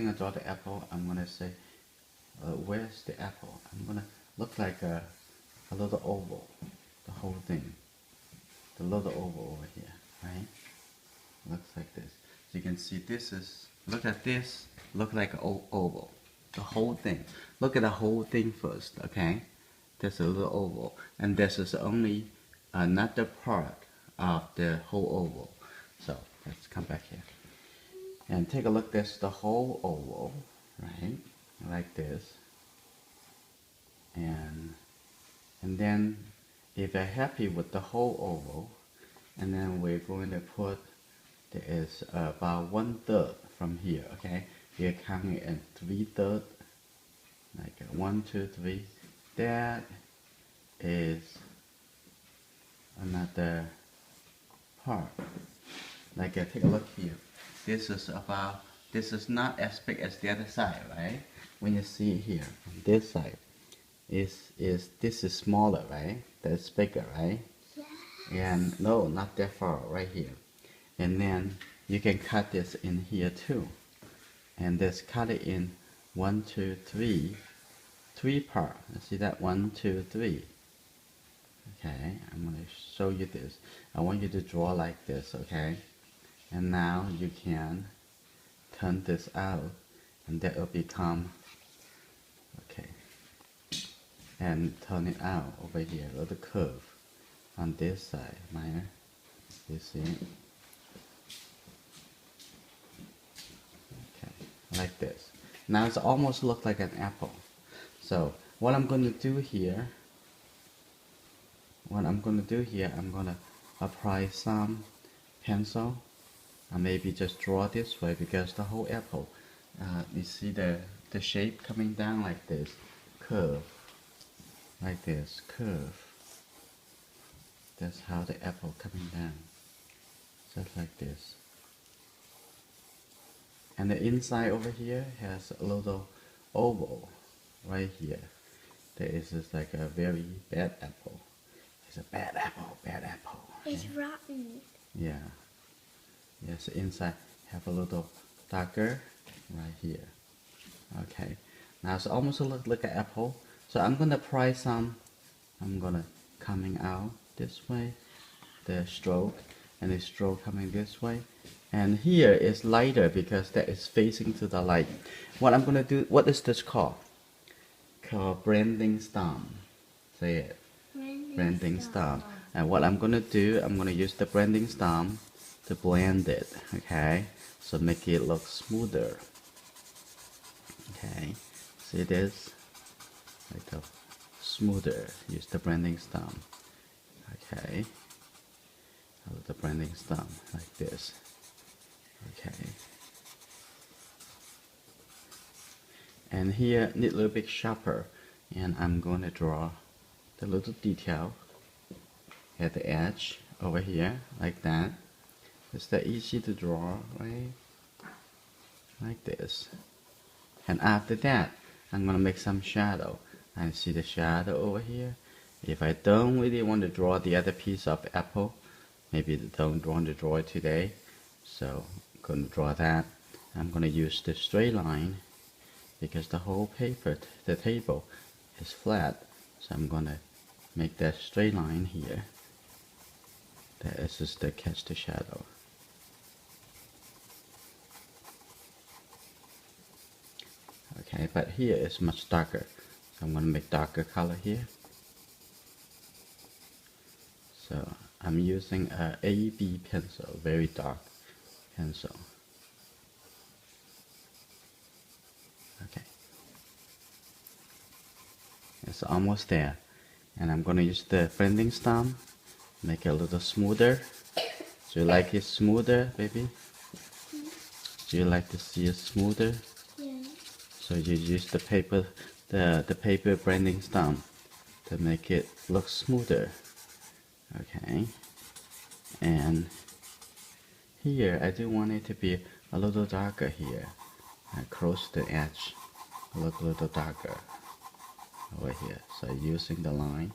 starting to draw the apple, I'm gonna say, where's the apple? I'm gonna look like a little oval, the whole thing, the little oval over here, right? Looks like this. So you can see this is, look at this, look like an oval, the whole thing. Look at the whole thing first, okay? There's a little oval, and this is only another part of the whole oval. So let's come back here and take a look. There's the whole oval, right? Like this, and then if you're happy with the whole oval, and then we're going to put, there is about 1/3 from here, okay? We're counting in 3/3, like 1, 2, 3. That is another part. Like take a look here. This is not as big as the other side, right? When you see it here, on this side, this is smaller, right? That's bigger, right? Yeah. And no, not that far, right here. And then you can cut this in here too. And just cut it in 1, 2, 3, 3 part. See that? 1, 2, 3. Okay, I'm gonna show you this. I want you to draw like this, okay? And now you can turn this out, and that will become, okay, and turn it out over here, a little curve on this side, minor, you see? Okay, like this. Now it's almost look like an apple. So what I'm going to do here, I'm going to apply some pencil, and maybe just draw this way, because the whole apple, you see the shape coming down like this, curve, like this, curve. That's how the apple coming down, just like this. And the inside over here has a little oval right here. That is just like a very bad apple. It's a bad apple, bad apple. It's rotten. Yeah. Yes, the inside have a little darker right here. Okay. Now it's almost look like an apple. So I'm gonna apply some. I'm gonna coming out this way, the stroke, and the stroke coming this way. And here is lighter because that is facing to the light. What I'm gonna do, what is this called? Called blending stamp. Say it. Blending stamp. And what I'm gonna do, I'm gonna use the blending stamp to blend it, okay? So make it look smoother. Okay, see this? Like a smoother. Use the blending stamp. Okay, the blending stamp like this. Okay, and here need a little bit sharper, and I'm going to draw the little detail at the edge over here like that. It's that easy to draw, right? Like this. And after that, I'm gonna make some shadow. And see the shadow over here? If I don't really want to draw the other piece of apple, maybe I don't want to draw it today, so I'm gonna draw that. I'm gonna use the straight line because the whole paper, the table is flat. So I'm gonna make that straight line here. That is just to catch the shadow. Okay, but here is much darker. So I'm going to make darker color here. So I'm using a AB pencil, very dark pencil. Okay. It's almost there. And I'm going to use the blending stamp, make it a little smoother. Do you like it smoother, baby? Do you like to see it smoother? Yeah. So you use the paper, the paper blending stamp to make it look smoother. Okay. And here I do want it to be a little darker here. Close to the edge, look a little darker over here. So using the line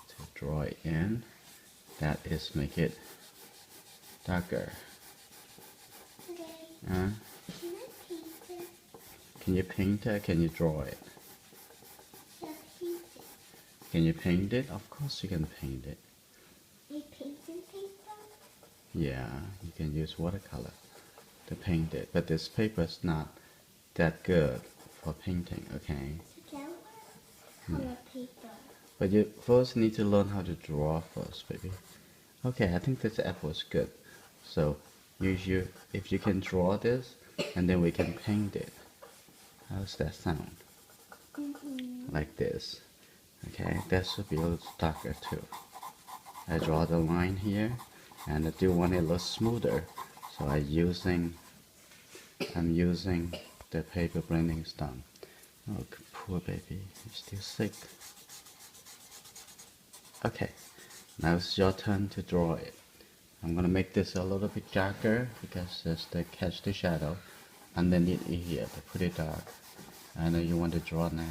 to draw it in, that is make it darker. Okay. Uh, Can I paint it? Can you paint it? Can you draw it? Yeah, paint it. Can you paint it? Of course you can paint it. You painting paper? Yeah, you can use watercolor to paint it, but this paper is not that good for painting, okay? So that was color paper. But you first need to learn how to draw first, baby. Okay, I think this apple is good. So if you can draw this, and then we can paint it. How's that sound? Like this. Okay, that should be a little darker too. I draw the line here, and I do want it a little smoother, so I'm using the paper blending stone. Oh, poor baby, he's still sick. Okay, now it's your turn to draw it. I'm gonna make this a little bit darker because it's to catch the shadow underneath it here to put it dark. I know you want to draw now.